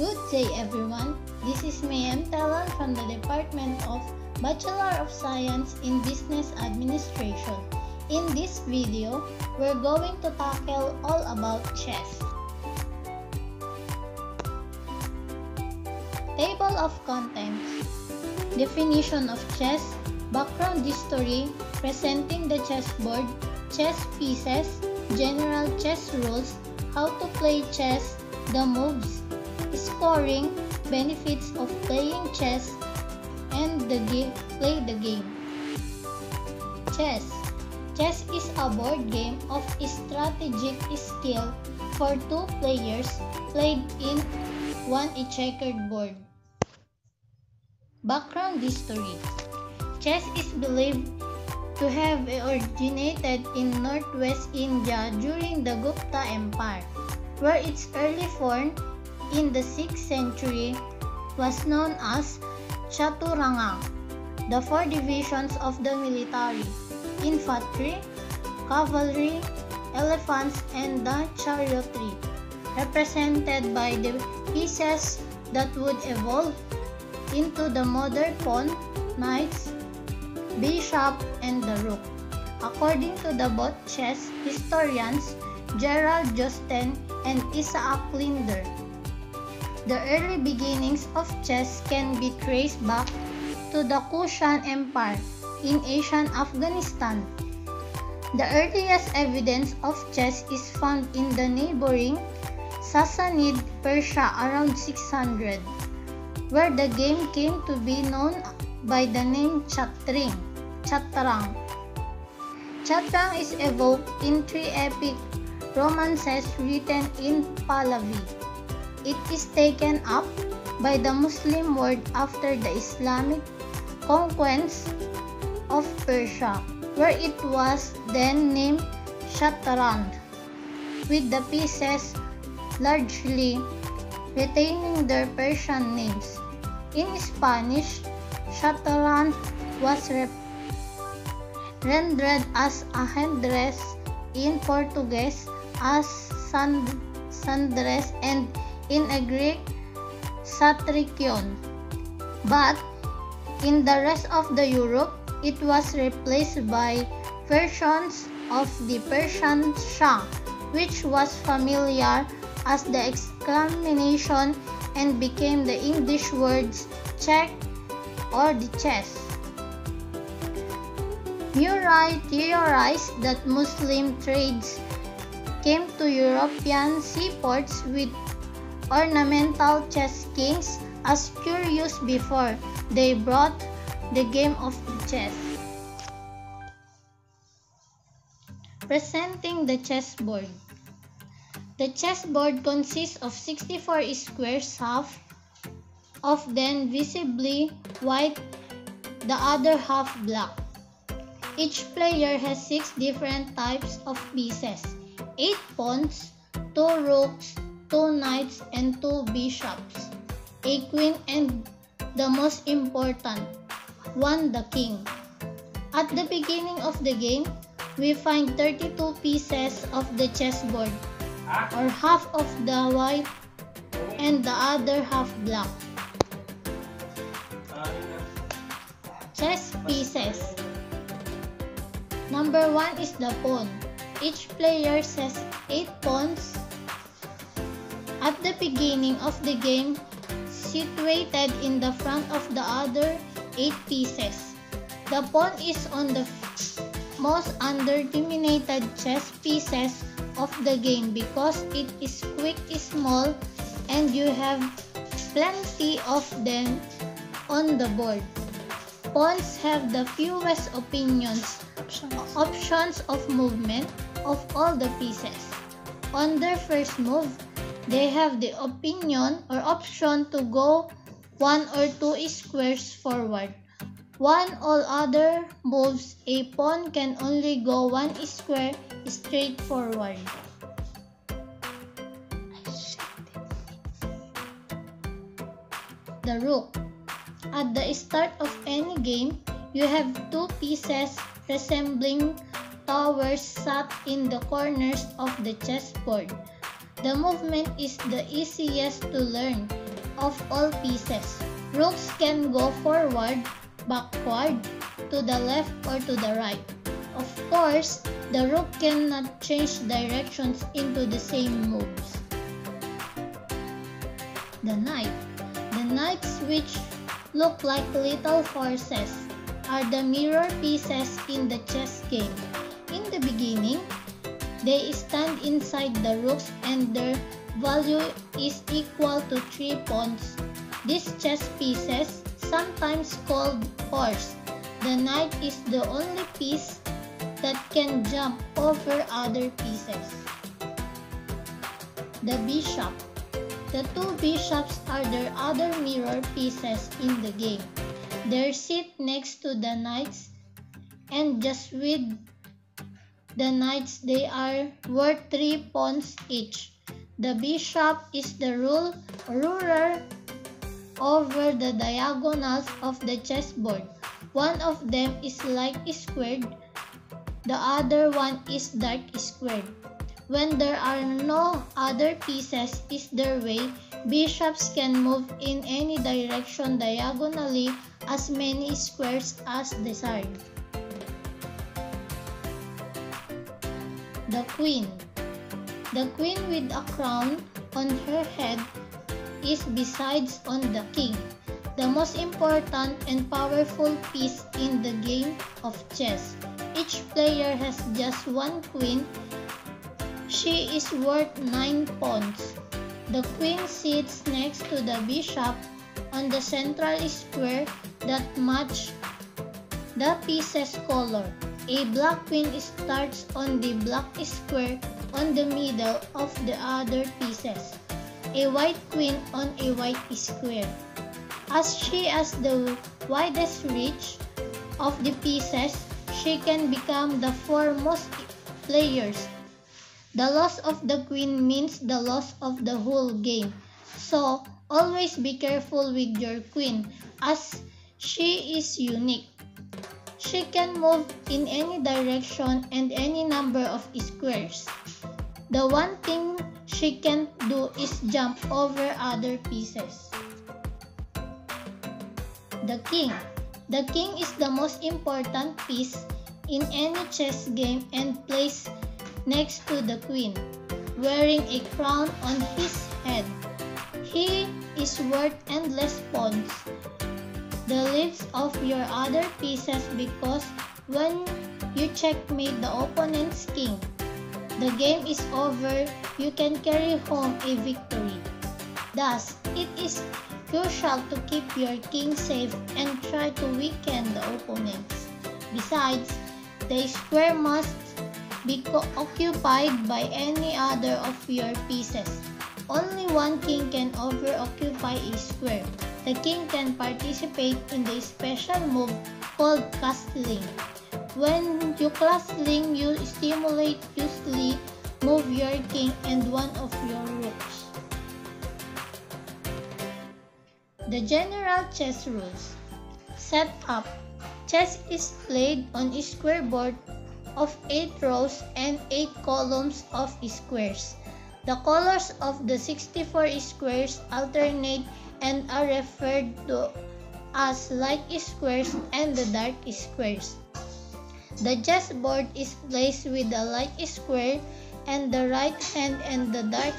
Good day everyone, this is Mayam Talon from the Department of Bachelor of Science in Business Administration. In this video, we're going to tackle all about chess. Table of Contents. Definition of chess, background history, presenting the chessboard, chess pieces, general chess rules, how to play chess, the moves, scoring, benefits of playing chess, and play the game. Chess. Chess is a board game of strategic skill for two players played in a checkered board. Background history. Chess is believed to have originated in northwest India during the Gupta Empire, where its early form in the 6th century was known as Chaturanga. The four divisions of the military: infantry, cavalry, elephants, and the chariotry, represented by the pieces that would evolve into the modern pawn, knights, bishop, and the rook. According to the both chess historians Gerald Josten and Isaac Linder, the early beginnings of chess can be traced back to the Kushan Empire in ancient Afghanistan. The earliest evidence of chess is found in the neighboring Sassanid Persia around 600, where the game came to be known by the name Chatrang. Chatrang is evoked in three epic romances written in Pahlavi. It is taken up by the Muslim world after the Islamic conquest of Persia, where it was then named Shatranj, with the pieces largely retaining their Persian names. In Spanish, Shatranj was rendered as ajedrez, in Portuguese as sandrez, and in a Greek, satrikon. But in the rest of the Europe, it was replaced by versions of the Persian shah, which was familiar as the exclamation and became the English words check or the chess. Murray theorized that Muslim trades came to European seaports with ornamental chess kings as curious before they brought the game of chess. Presenting the chessboard. The chessboard consists of 64 squares, half of them visibly white, the other half black. Each player has 6 different types of pieces: 8 pawns, 2 rooks, 2 knights, and 2 bishops, a queen, and the most important one, the king. At the beginning of the game, we find 32 pieces of the chessboard, or half of the white and the other half black. Chess pieces. Number 1 is the pawn. Each player has 8 pawns at the beginning of the game, situated in the front of the other 8 pieces. The pawn is on the most underdominated chess pieces of the game because it is quick, small, and you have plenty of them on the board. Pawns have the fewest options of movement of all the pieces. On their first move, they have the option to go 1 or 2 squares forward. On all other moves, a pawn can only go 1 square straight forward. The rook. At the start of any game, you have 2 pieces resembling towers sat in the corners of the chessboard. The movement is the easiest to learn of all pieces. Rooks can go forward, backward, to the left or to the right. Of course, the rook cannot change directions into the same moves. The knight. The knights, which look like little horses, are the mirror pieces in the chess game. In the beginning, they stand inside the rooks and their value is equal to 3 pawns. These chess pieces, sometimes called pawns, the knight is the only piece that can jump over other pieces. The bishop. The two bishops are their other mirror pieces in the game. They sit next to the knights, and just with the knights they are worth 3 pawns each. The bishop is the ruler over the diagonals of the chessboard. One of them is light squared, the other one is dark squared. When there are no other pieces in their way, bishops can move in any direction diagonally as many squares as desired. The queen. The queen with a crown on her head is besides on the king, the most important and powerful piece in the game of chess. Each player has just one queen. She is worth 9 pawns. The queen sits next to the bishop on the central square that match the piece's color. A black queen starts on the black square on the middle of the other pieces. A white queen on a white square. As she has the widest reach of the pieces, she can become the foremost players. The loss of the queen means the loss of the whole game. So, always be careful with your queen as she is unique. She can move in any direction and any number of squares. The one thing she can't do is jump over other pieces. The king. The king is the most important piece in any chess game and plays next to the queen, wearing a crown on his head. He is worth endless pawns, the leaves of your other pieces, because when you checkmate the opponent's king, the game is over, you can carry home a victory. Thus, it is crucial to keep your king safe and try to weaken the opponents. Besides, the square must be occupied by any other of your pieces. Only one king can over-occupy a square. The king can participate in the special move called castling. When you castling, you simultaneously move your king and one of your rooks. The general chess rules. Setup. Chess is played on a square board of 8 rows and 8 columns of squares. The colors of the 64 squares alternate and are referred to as light squares and the dark squares. The chessboard is placed with the light square and the right hand and the dark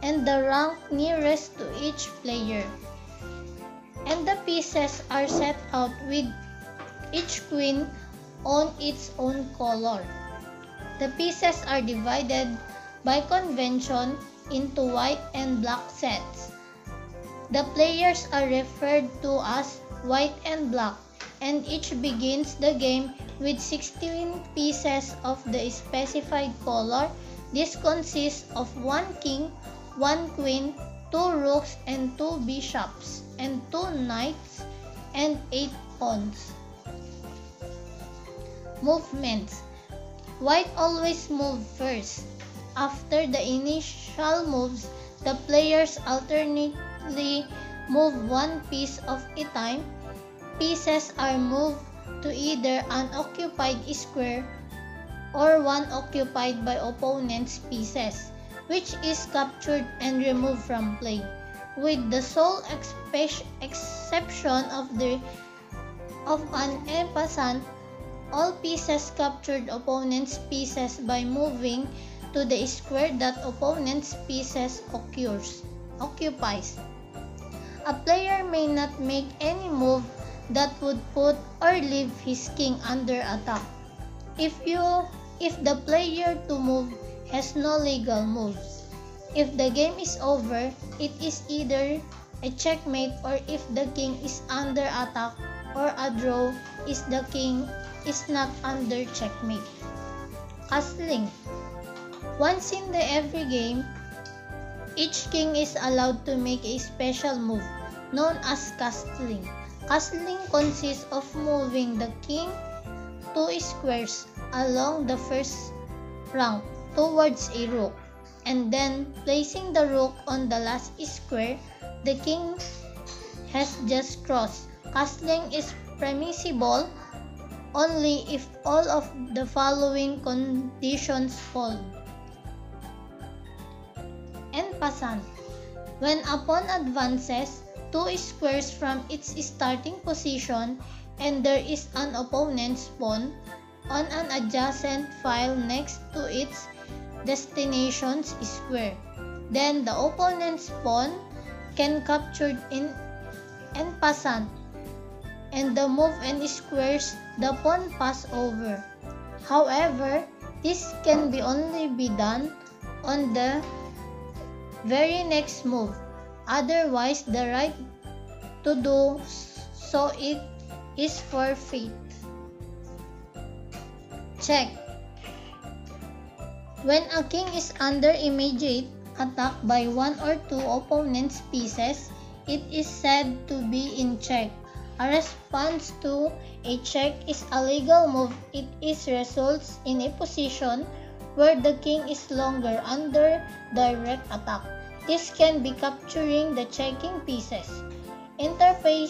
and the rank nearest to each player. And the pieces are set out with each queen on its own color. The pieces are divided by convention into white and black sets. The players are referred to as white and black, and each begins the game with 16 pieces of the specified color. This consists of 1 king, 1 queen, 2 rooks and 2 bishops, and 2 knights, and 8 pawns. Movements. White always move first. After the initial moves, the players alternately move one piece of a time. Pieces are moved to either an occupied square or one occupied by opponent's pieces, which is captured and removed from play. with the sole exception of an en passant. All pieces captured opponent's pieces by moving to the square that opponent's pieces occupies. A player may not make any move that would put or leave his king under attack. If the player to move has no legal moves. If the game is over, it is either a checkmate, or if the king is under attack, or a draw is the king is not under checkmate. Castling. Once in every game, each king is allowed to make a special move known as castling. Castling consists of moving the king 2 squares along the first rank towards a rook, and then placing the rook on the last square the king has just crossed. Castling is permissible only if all of the following conditions hold. En passant. When a pawn advances 2 squares from its starting position and there is an opponent's pawn on an adjacent file next to its destination's square, then the opponent's pawn can capture in en passant, and the move and squares the pawn pass over. However, this can only be done on the very next move. Otherwise, the right to do so is forfeit. Check. When a king is under immediate attack by one or two opponent's pieces, it is said to be in check. A response to a check is a legal move. It results in a position where the king is longer under direct attack. This can be capturing the checking pieces, interposing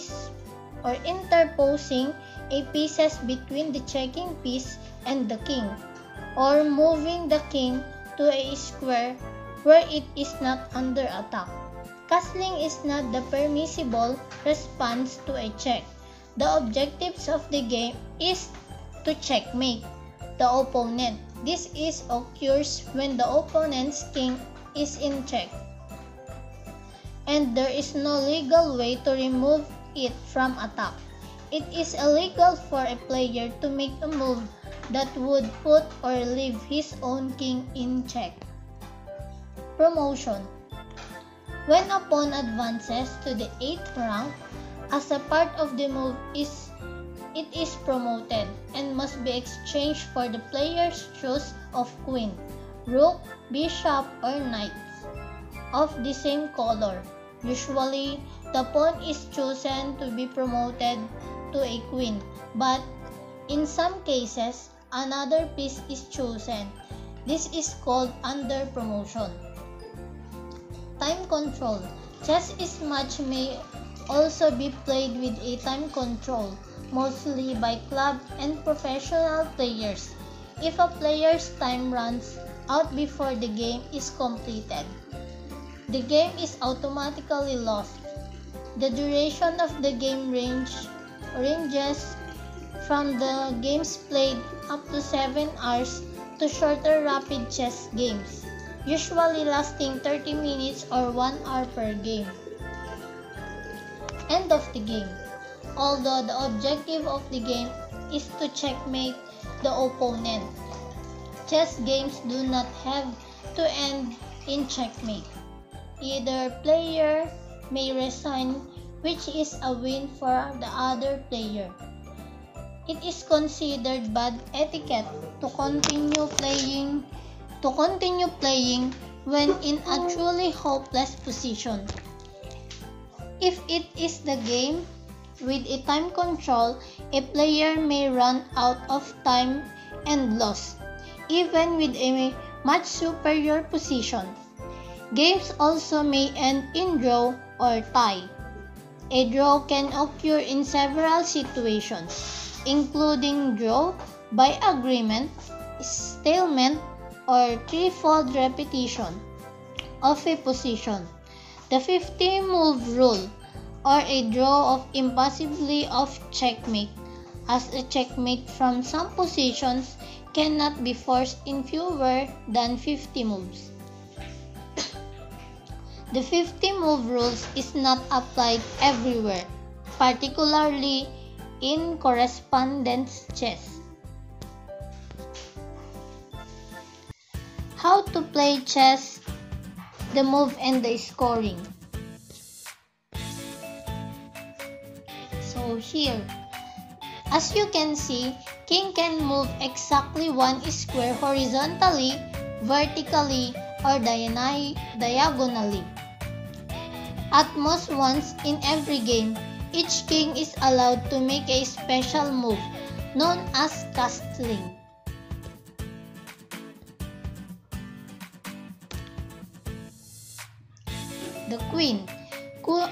a pieces between the checking piece and the king, or moving the king to a square where it is not under attack. Castling is not the permissible response to a check. The objectives of the game is to checkmate the opponent. This occurs when the opponent's king is in check, and there is no legal way to remove it from attack. It is illegal for a player to make a move that would put or leave his own king in check. Promotion. When a pawn advances to the 8th rank, as a part of the move it is promoted and must be exchanged for the player's choice of queen, rook, bishop, or knight of the same color. Usually, the pawn is chosen to be promoted to a queen, but in some cases, another piece is chosen. This is called under promotion. Time control. Chess match may also be played with a time control, mostly by club and professional players. If a player's time runs out before the game is completed, the game is automatically lost. The duration of the game ranges from the games played up to 7 hours to shorter rapid chess games, usually lasting 30 minutes or 1 hour per game. End of the game. Although the objective of the game is to checkmate the opponent, chess games do not have to end in checkmate. Either player may resign, which is a win for the other player. It is considered bad etiquette to continue playing when in a truly hopeless position. If it is the game with a time control, a player may run out of time and lose, even with a much superior position. Games also may end in draw or tie. A draw can occur in several situations, including draw by agreement, stalemate, or threefold repetition of a position. The 50 move rule, or a draw of impossibly off checkmate, as a checkmate from some positions cannot be forced in fewer than 50 moves. The 50 move rules is not applied everywhere, particularly in correspondence chess. How to play chess, the move and the scoring. So here, as you can see, king can move exactly one square horizontally, vertically, or diagonally. At most once in every game, each king is allowed to make a special move known as castling. The queen.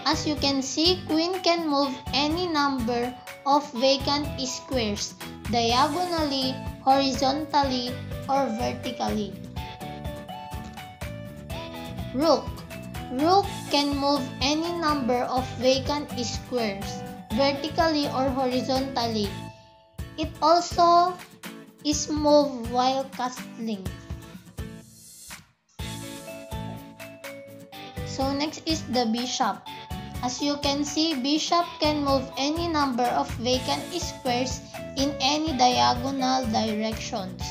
As you can see, queen can move any number of vacant squares diagonally, horizontally, or vertically. Rook. Rook can move any number of vacant squares vertically or horizontally. It also is moved while castling. So next is the bishop. As you can see, bishop can move any number of vacant squares in any diagonal directions.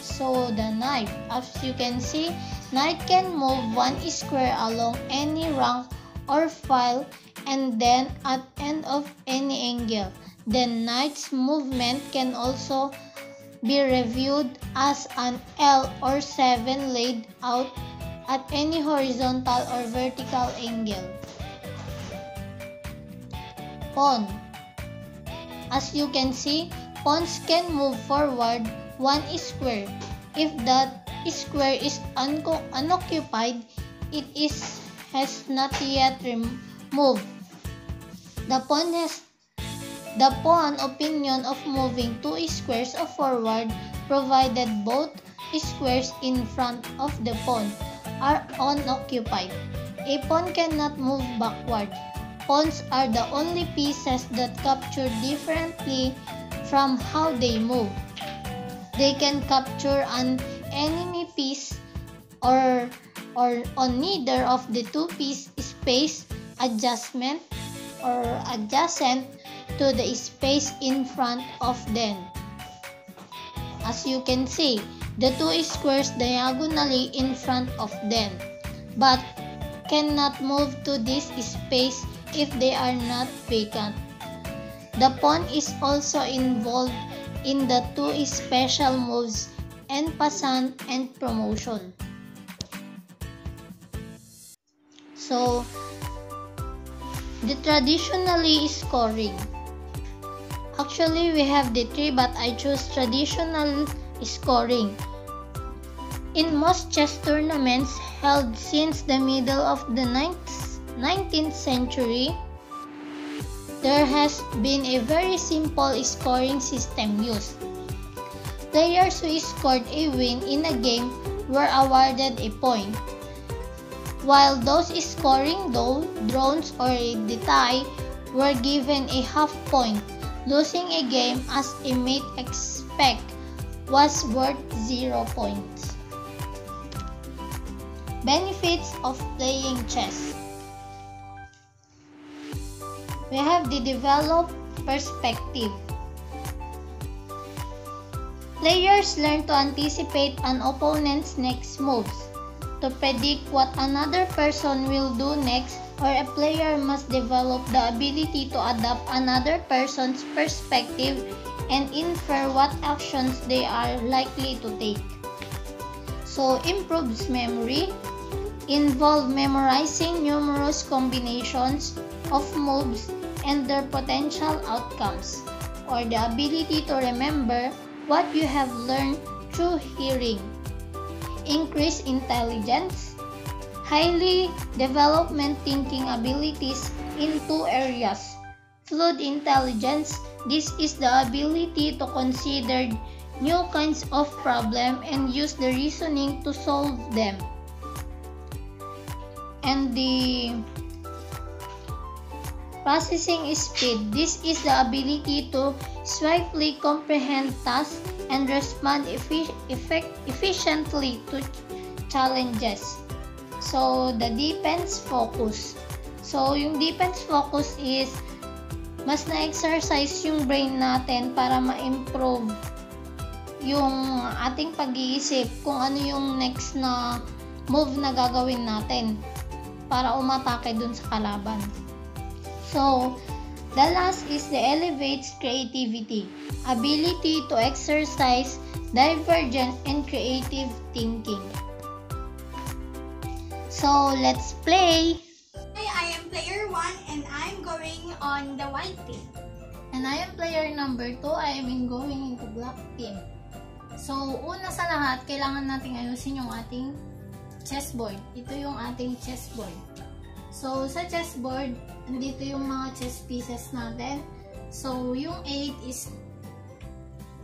So the knight, as you can see, knight can move one square along any rank or file and then at end of any angle. Then knight's movement can also be reviewed as an L or 7 laid out at any horizontal or vertical angle. Pawn. As you can see, pawns can move forward one square. If that square is unoccupied, it has not yet moved. The pawn opinion of moving two squares forward, provided both squares in front of the pawn are unoccupied. A pawn cannot move backward. Pawns are the only pieces that capture differently from how they move. They can capture an enemy piece or on neither of the two piece space adjustment or adjacent to the space in front of them. As you can see, the two squares diagonally in front of them, but cannot move to this space if they are not vacant. The pawn is also involved in the two special moves, en passant and promotion. So, the traditionally scoring. Actually, we have the three, but I choose traditional scoring. In most chess tournaments held since the middle of the 19th century, there has been a very simple scoring system used. Players who scored a win in a game were awarded a point, while those scoring draws or the tie were given a half point. Losing a game, as a might expect, was worth 0 points. Benefits of playing chess. We have the developed perspective. Players learn to anticipate an opponent's next moves. To predict what another person will do next, or a player must develop the ability to adapt another person's perspective and infer what actions they are likely to take. So, improves memory, involve memorizing numerous combinations of moves and their potential outcomes, or the ability to remember what you have learned through hearing. Increase intelligence, highly development thinking abilities in two areas. Fluid intelligence, this is the ability to consider new kinds of problem and use the reasoning to solve them. And the processing speed. This is the ability to swiftly comprehend tasks and respond efficiently to challenges. So, the defense focus. So, yung defense focus is mas na-exercise yung brain natin para ma-improve yung ating pag-iisip kung ano yung next na move na gagawin natin para umatake dun sa kalaban. So, the last is the elevates creativity, ability to exercise divergent and creative thinking. So, let's play! Hi, I am player 1 and I'm going on the white team. And I am player number 2, I am going into black team. So, una sa lahat, kailangan nating ayusin yung ating chessboard. Ito yung ating chessboard. So, sa chessboard, andito yung mga chess pieces natin. So, yung 8 is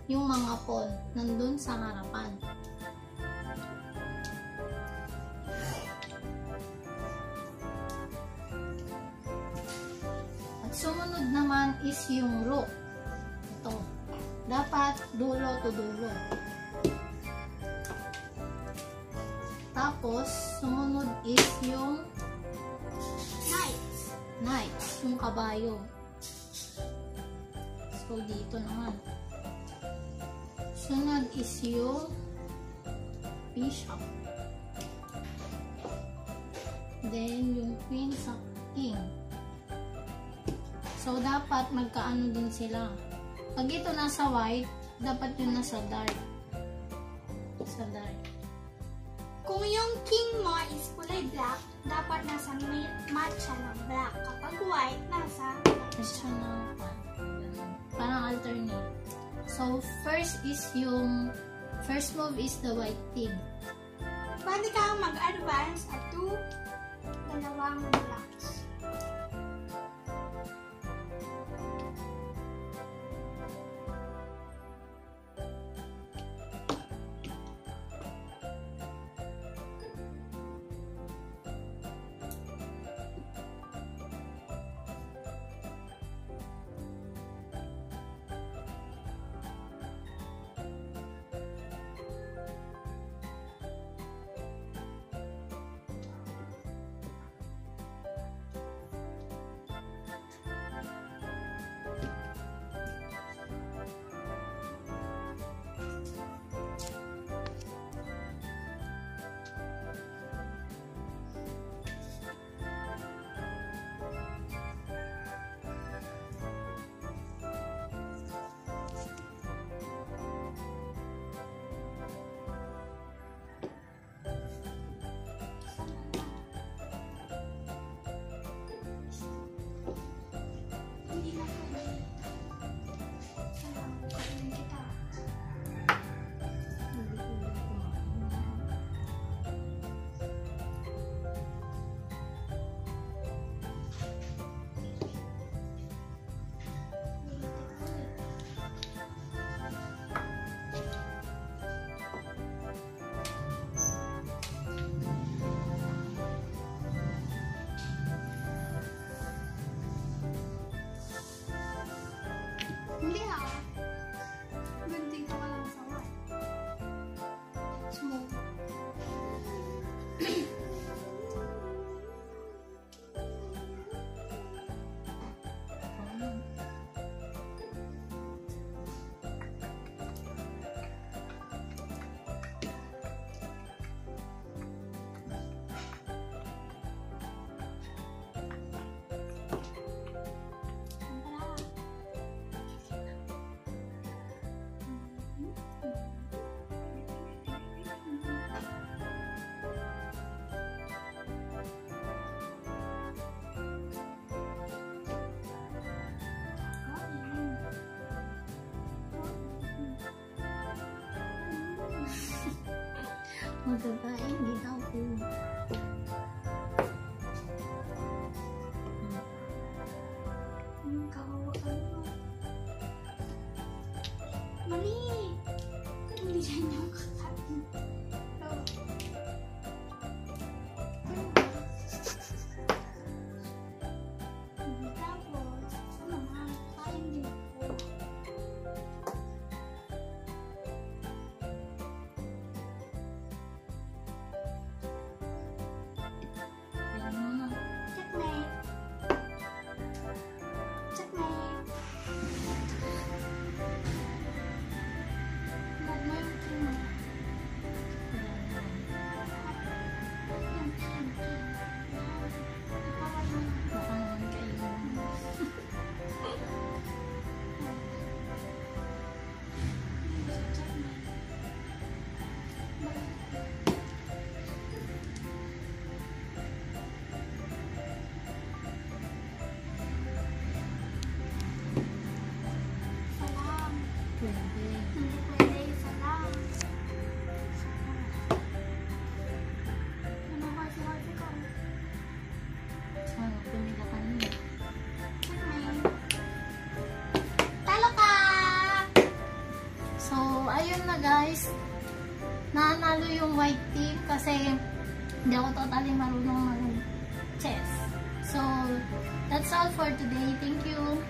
yung mga pawn nandun sa harapan. At sumunod naman is yung rook. Ito. Dapat dulo to dulo. Tapos, sumunod is yung knights, yung kabayo. So, dito naman. Sunod is yung bishop. Then, yung queen sa king. So, dapat magkaano din sila. Pag ito nasa white, dapat yun nasa dark. Sa dark. Kung yung king mo is kulay black, dapat nasa matte siya ng black. Kapag white, nasa siya ng parang alternate. So, first move is the white team. Pwede kang mag-advance at 2 dalawang blocks. Hindi ah. Gunting ka lang sa white. Smooth. Magkakain din ako. Mali! ayun na guys. Nanalo yung white team kasi hindi ako totally marunong mag-chess. So, that's all for today. Thank you.